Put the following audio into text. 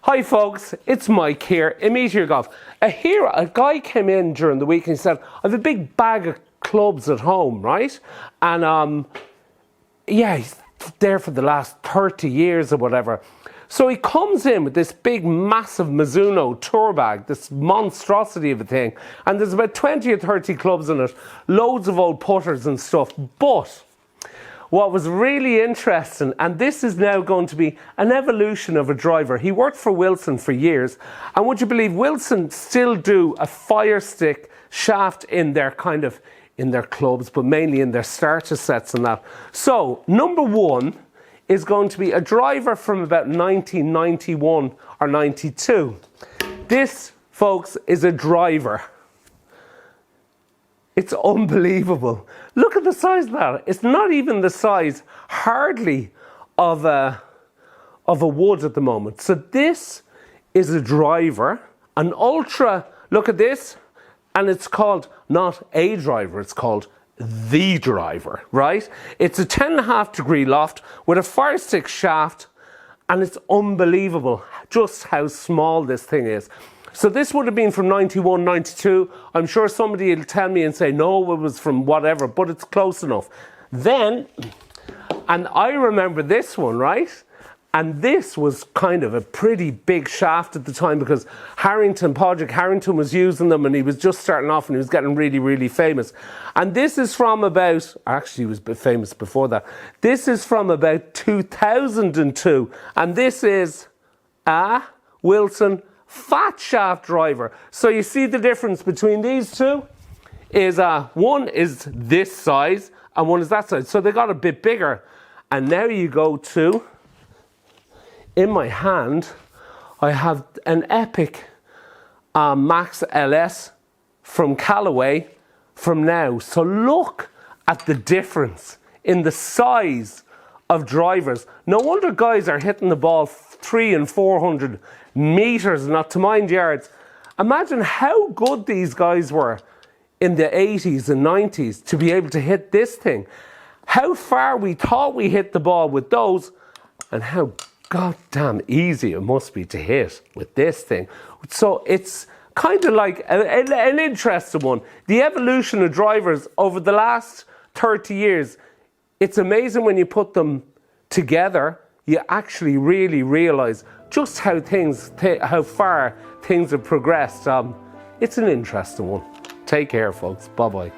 Hi folks, it's Mike here in Meteor Golf. A guy came in during the week and he said, I have a big bag of clubs at home, right? And yeah, he's there for the last 30 years or whatever. So he comes in with this big, massive Mizuno tour bag, this monstrosity of a thing. And there's about 20 or 30 clubs in it, loads of old putters and stuff. But what was really interesting, and this is now going to be an evolution of a driver. He worked for Wilson for years, and would you believe Wilson still do a fire stick shaft in their clubs, but mainly in their starter sets and that. So number one is going to be a driver from about 1991 or 92. This, folks, is a driver. It's unbelievable. Look at the size of that. It's not even the size, hardly, of a wood at the moment. So this is a driver, an ultra, look at this, and it's called not a driver, it's called the driver, right? It's a 10.5 degree loft with a fire stick shaft, and it's unbelievable just how small this thing is. So this would have been from 91, 92. I'm sure somebody will tell me and say, no, it was from whatever, but it's close enough. Then, and I remember this one, right? And this was kind of a pretty big shaft at the time because Padraig Harrington was using them and he was just starting off and he was getting really, really famous. And this is from about, actually he was famous before that. This is from about 2002. And this is a Wilson fat shaft driver. So you see the difference between these two is one is this size and one is that size. So they got a bit bigger. And now you go to, in my hand, I have an Epic Max LS from Callaway from now. So look at the difference in the size of drivers. No wonder guys are hitting the ball 300 and 400 meters, not to mind yards. Imagine how good these guys were in the 80s and 90s to be able to hit this thing. How far we thought we hit the ball with those, and how goddamn easy it must be to hit with this thing. So it's kind of like an interesting one. The evolution of drivers over the last 30 years, it's amazing when you put them together, you actually really realize just how far things have progressed. It's an interesting one. Take care, folks. Bye-bye.